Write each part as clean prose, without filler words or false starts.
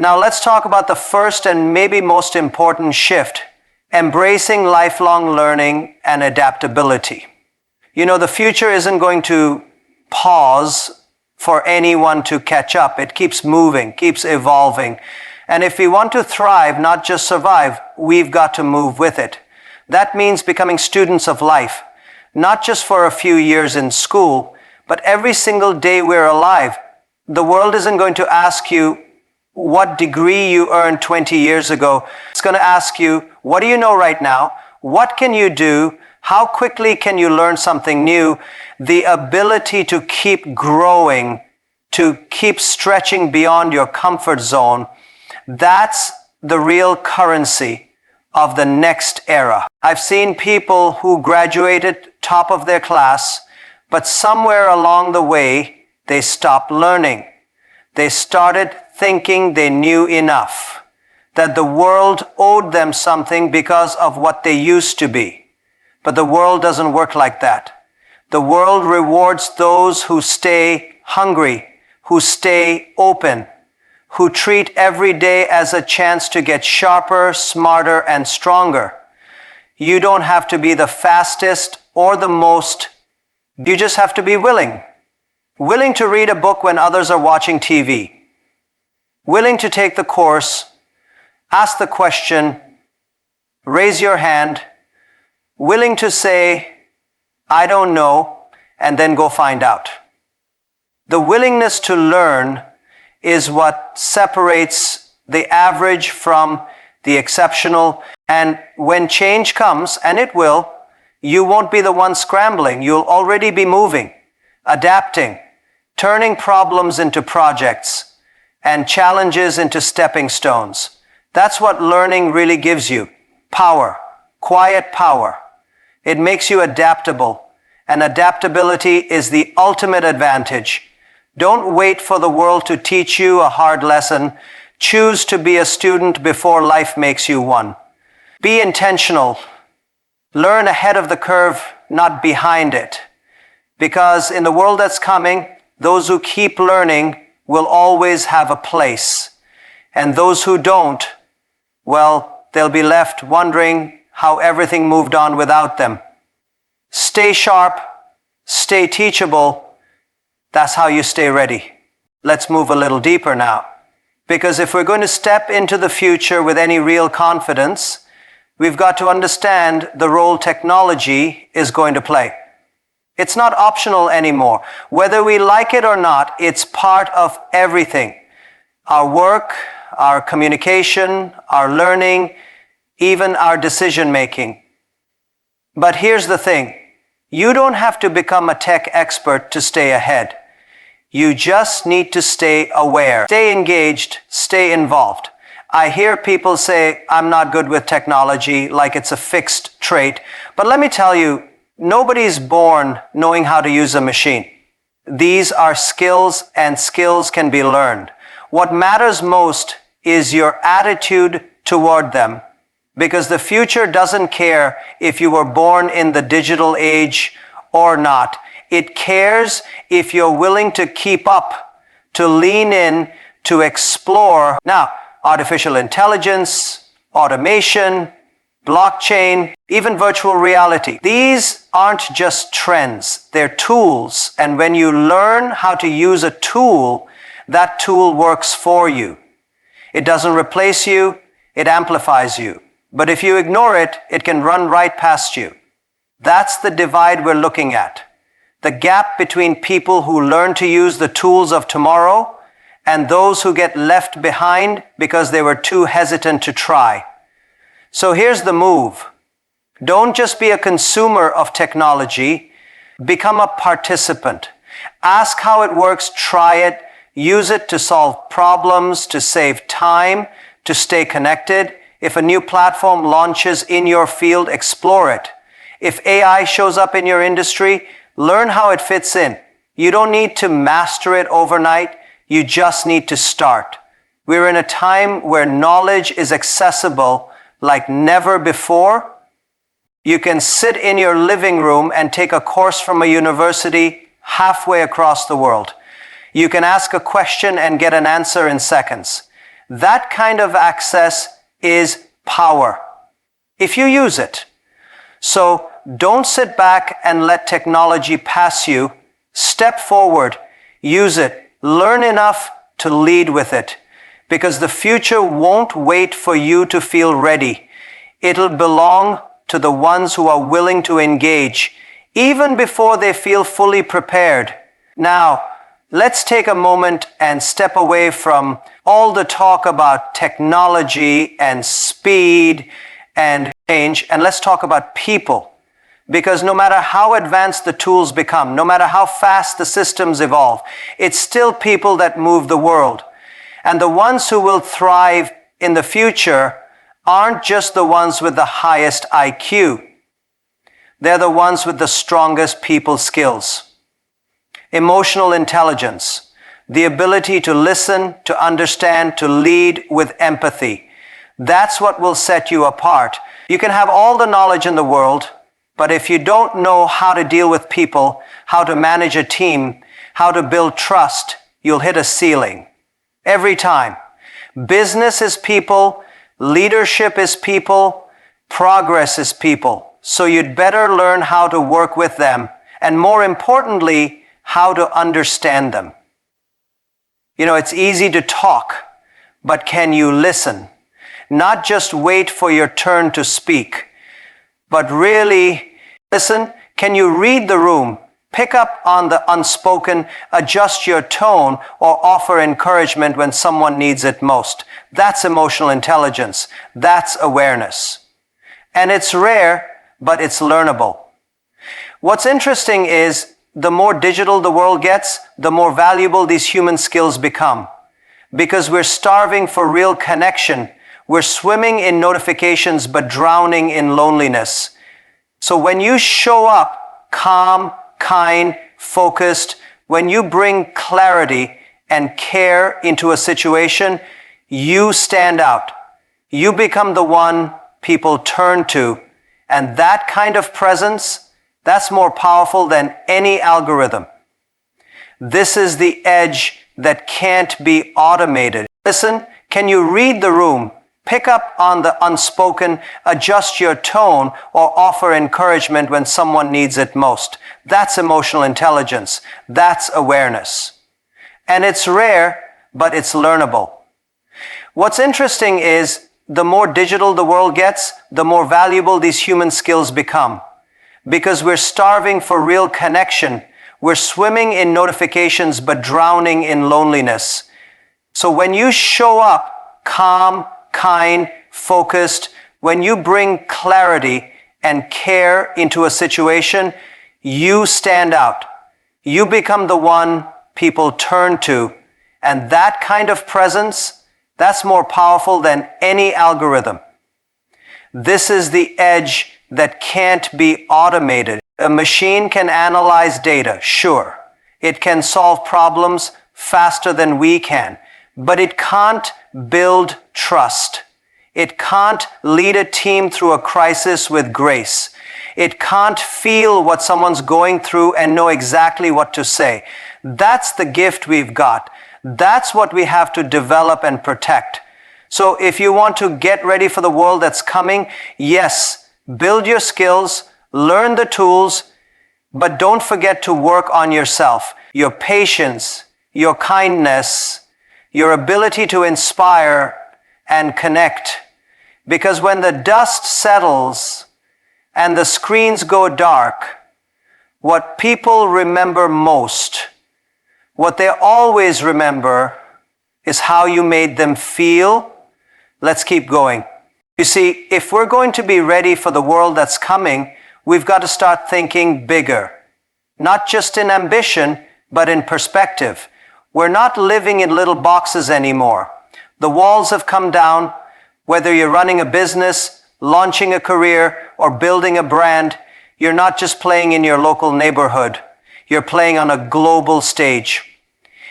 Now let's talk about the first and maybe most important shift, embracing lifelong learning and adaptability. The future isn't going to pause for anyone to catch up. It keeps moving, keeps evolving. And if we want to thrive, not just survive, we've got to move with it. That means becoming students of life, not just for a few years in school, but every single day we're alive. The world isn't going to ask you what degree you earned 20 years ago. It's going to ask you, what do you know right now? What can you do? How quickly can you learn something new? The ability to keep growing, to keep stretching beyond your comfort zone, that's the real currency of the next era. I've seen people who graduated top of their class, but somewhere along the way, they stopped learning. They started thinking they knew enough, that the world owed them something because of what they used to be. But the world doesn't work like that. The world rewards those who stay hungry, who stay open, who treat every day as a chance to get sharper, smarter, and stronger. You don't have to be the fastest or the most. You just have to be willing. Willing to read a book when others are watching TV. Willing to take the course, ask the question, raise your hand, willing to say, I don't know, and then go find out. The willingness to learn is what separates the average from the exceptional. And when change comes, and it will, you won't be the one scrambling. You'll already be moving, adapting, turning problems into projects and challenges into stepping stones. That's what learning really gives you. Power, quiet power. It makes you adaptable, and adaptability is the ultimate advantage. Don't wait for the world to teach you a hard lesson. Choose to be a student before life makes you one. Be intentional. Learn ahead of the curve, not behind it. Because in the world that's coming, those who keep learning will always have a place. And those who don't, well, they'll be left wondering how everything moved on without them. Stay sharp, stay teachable. That's how you stay ready. Let's move a little deeper now. Because if we're going to step into the future with any real confidence, we've got to understand the role technology is going to play. It's not optional anymore. Whether we like it or not, it's part of everything. Our work, our communication, our learning, even our decision making. But here's the thing. You don't have to become a tech expert to stay ahead. You just need to stay aware, stay engaged, stay involved. I hear people say, I'm not good with technology, like it's a fixed trait. But let me tell you, nobody's born knowing how to use a machine. These are skills, and skills can be learned. What matters most is your attitude toward them, because the future doesn't care if you were born in the digital age or not. It cares if you're willing to keep up, to lean in, to explore. Now, artificial intelligence, automation, blockchain, even virtual reality. These aren't just trends, they're tools. And when you learn how to use a tool, that tool works for you. It doesn't replace you, it amplifies you. But if you ignore it, it can run right past you. That's the divide we're looking at. The gap between people who learn to use the tools of tomorrow and those who get left behind because they were too hesitant to try. So here's the move. Don't just be a consumer of technology, become a participant. Ask how it works, try it, use it to solve problems, to save time, to stay connected. If a new platform launches in your field, explore it. If AI shows up in your industry, learn how it fits in. You don't need to master it overnight. You just need to start. We're in a time where knowledge is accessible like never before. You can sit in your living room and take a course from a university halfway across the world. You can ask a question and get an answer in seconds. That kind of access is power, if you use it. So don't sit back and let technology pass you. Step forward, use it, learn enough to lead with it, because the future won't wait for you to feel ready. It'll belong to the ones who are willing to engage, even before they feel fully prepared. Now, let's take a moment and step away from all the talk about technology and speed and change, and let's talk about people. Because no matter how advanced the tools become, no matter how fast the systems evolve, it's still people that move the world. And the ones who will thrive in the future aren't just the ones with the highest IQ. They're the ones with the strongest people skills. Emotional intelligence, the ability to listen, to understand, to lead with empathy. That's what will set you apart. You can have all the knowledge in the world, but if you don't know how to deal with people, how to manage a team, how to build trust, you'll hit a ceiling. Every time. Business is people, leadership is people, progress is people. So you'd better learn how to work with them, and more importantly, how to understand them. It's easy to talk, but can you listen? Not just wait for your turn to speak, but really listen. Can you read the room, pick up on the unspoken, adjust your tone, or offer encouragement when someone needs it most? That's emotional intelligence. That's awareness. And it's rare, but it's learnable. What's interesting is the more digital the world gets, the more valuable these human skills become. Because we're starving for real connection. We're swimming in notifications, but drowning in loneliness. So when you show up calm, kind, focused, when you bring clarity and care into a situation, you stand out. You become the one people turn to. And that kind of presence, that's more powerful than any algorithm. This is the edge that can't be automated. Listen, can you read the room? Pick up on the unspoken, adjust your tone, or offer encouragement when someone needs it most. That's emotional intelligence. That's awareness. And it's rare, but it's learnable. What's interesting is the more digital the world gets, the more valuable these human skills become. Because we're starving for real connection. We're swimming in notifications, but drowning in loneliness. So when you show up calm, kind, focused, when you bring clarity and care into a situation, you stand out. You become the one people turn to. And that kind of presence, that's more powerful than any algorithm. This is the edge that can't be automated. A machine can analyze data, sure. It can solve problems faster than we can, but it can't build trust. It can't lead a team through a crisis with grace. It can't feel what someone's going through and know exactly what to say. That's the gift we've got. That's what we have to develop and protect. So if you want to get ready for the world that's coming, yes, build your skills, learn the tools, but don't forget to work on yourself, your patience, your kindness, your ability to inspire and connect. Because when the dust settles and the screens go dark, what people remember most, what they always remember, is how you made them feel. Let's keep going. You see, if we're going to be ready for the world that's coming, we've got to start thinking bigger. Not just in ambition, but in perspective. We're not living in little boxes anymore. The walls have come down. Whether you're running a business, launching a career, or building a brand, you're not just playing in your local neighborhood. You're playing on a global stage.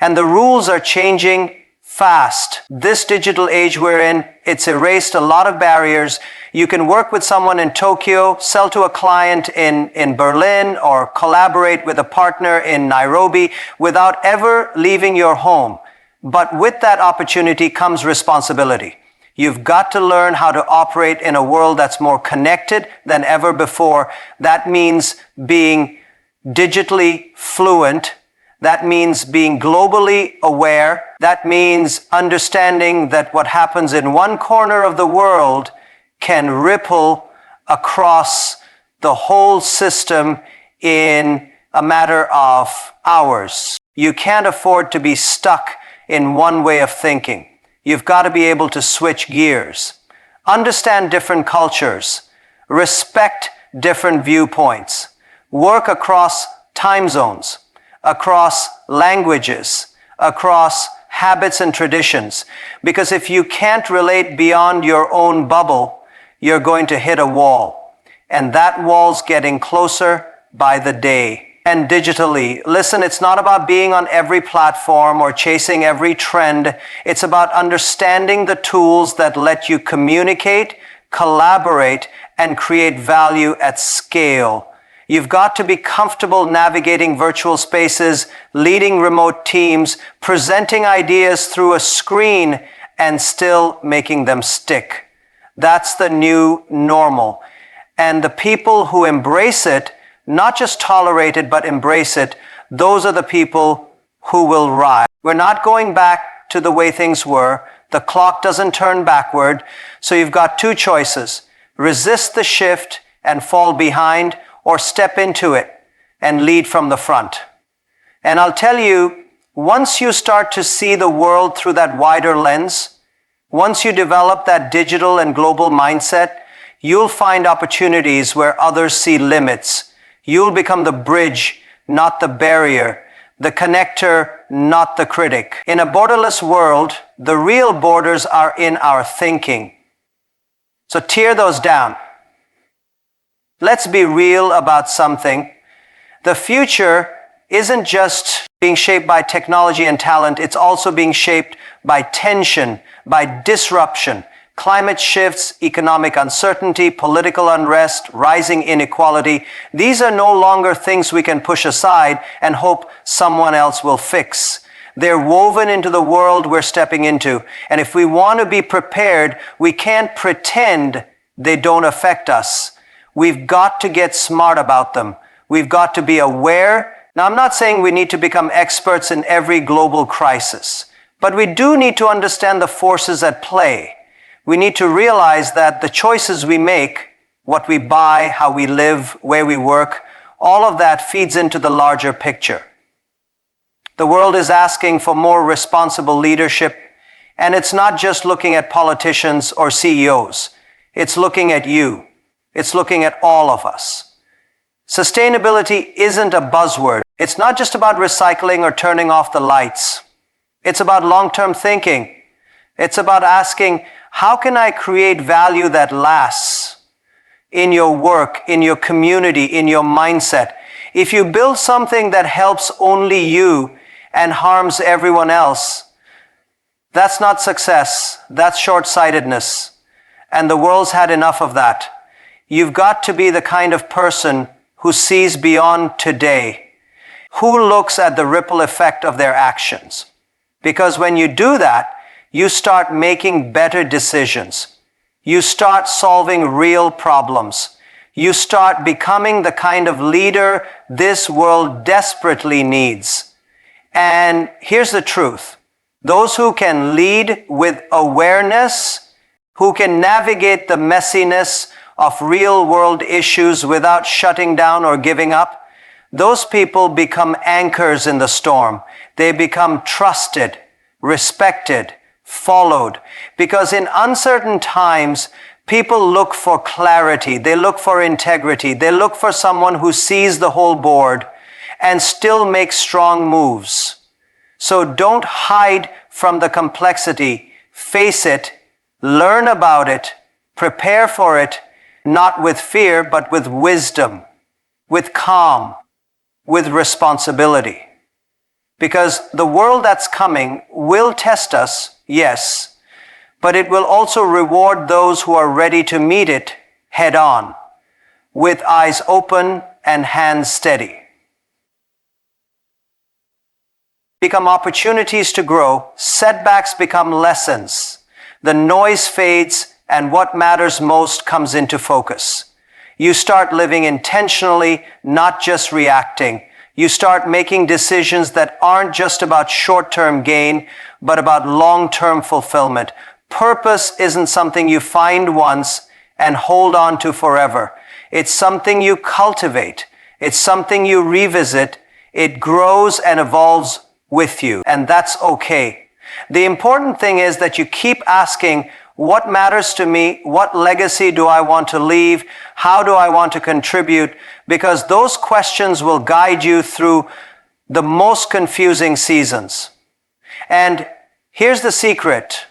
And the rules are changing fast. This digital age we're in, it's erased a lot of barriers. You can work with someone in Tokyo, sell to a client in Berlin, or collaborate with a partner in Nairobi without ever leaving your home. But with that opportunity comes responsibility. You've got to learn how to operate in a world that's more connected than ever before. That means being digitally fluent. That means being globally aware. That means understanding that what happens in one corner of the world can ripple across the whole system in a matter of hours. You can't afford to be stuck in one way of thinking. You've got to be able to switch gears, understand different cultures, respect different viewpoints, work across time zones, across languages, across habits and traditions. Because if you can't relate beyond your own bubble, you're going to hit a wall. And that wall's getting closer by the day. And digitally, listen, it's not about being on every platform or chasing every trend. It's about understanding the tools that let you communicate, collaborate, and create value at scale. You've got to be comfortable navigating virtual spaces, leading remote teams, presenting ideas through a screen, and still making them stick. That's the new normal. And the people who embrace it, not just tolerate it, but embrace it, those are the people who will rise. We're not going back to the way things were. The clock doesn't turn backward. So you've got two choices. Resist the shift and fall behind, or step into it and lead from the front. And I'll tell you, once you start to see the world through that wider lens, once you develop that digital and global mindset, you'll find opportunities where others see limits. You'll become the bridge, not the barrier, the connector, not the critic. In a borderless world, the real borders are in our thinking. So tear those down. Let's be real about something. The future isn't just being shaped by technology and talent, it's also being shaped by tension, by disruption, climate shifts, economic uncertainty, political unrest, rising inequality. These are no longer things we can push aside and hope someone else will fix. They're woven into the world we're stepping into. And if we want to be prepared, we can't pretend they don't affect us. We've got to get smart about them. We've got to be aware. Now, I'm not saying we need to become experts in every global crisis, but we do need to understand the forces at play. We need to realize that the choices we make, what we buy, how we live, where we work, all of that feeds into the larger picture. The world is asking for more responsible leadership, and it's not just looking at politicians or CEOs. It's looking at you. It's looking at all of us. Sustainability isn't a buzzword. It's not just about recycling or turning off the lights. It's about long-term thinking. It's about asking, how can I create value that lasts in your work, in your community, in your mindset? If you build something that helps only you and harms everyone else, that's not success. That's short-sightedness. And the world's had enough of that. You've got to be the kind of person who sees beyond today, who looks at the ripple effect of their actions. Because when you do that, you start making better decisions. You start solving real problems. You start becoming the kind of leader this world desperately needs. And here's the truth. Those who can lead with awareness, who can navigate the messiness of real-world issues without shutting down or giving up, those people become anchors in the storm. They become trusted, respected, followed. Because in uncertain times, people look for clarity. They look for integrity. They look for someone who sees the whole board and still makes strong moves. So don't hide from the complexity. Face it, learn about it, prepare for it, not with fear, but with wisdom, with calm, with responsibility. Because the world that's coming will test us, yes, but it will also reward those who are ready to meet it head on, with eyes open and hands steady. become opportunities to grow, setbacks become lessons. The noise fades, and what matters most comes into focus. You start living intentionally, not just reacting. You start making decisions that aren't just about short-term gain, but about long-term fulfillment. Purpose isn't something you find once and hold on to forever. It's something you cultivate. It's something you revisit. It grows and evolves with you, and that's okay. The important thing is that you keep asking, what matters to me? What legacy do I want to leave? How do I want to contribute? Because those questions will guide you through the most confusing seasons. And here's the secret.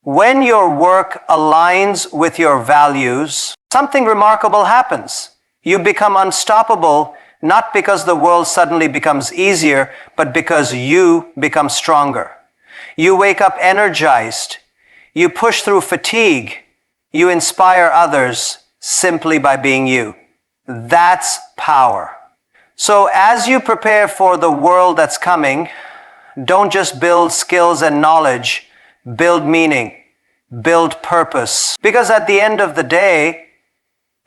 When your work aligns with your values, something remarkable happens. You become unstoppable, not because the world suddenly becomes easier, but because you become stronger. You wake up energized. You push through fatigue. You inspire others simply by being you. That's power. So as you prepare for the world that's coming, don't just build skills and knowledge, build meaning, build purpose. Because at the end of the day,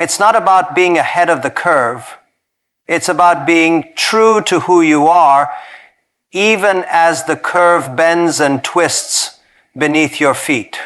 it's not about being ahead of the curve. It's about being true to who you are, even as the curve bends and twists beneath your feet.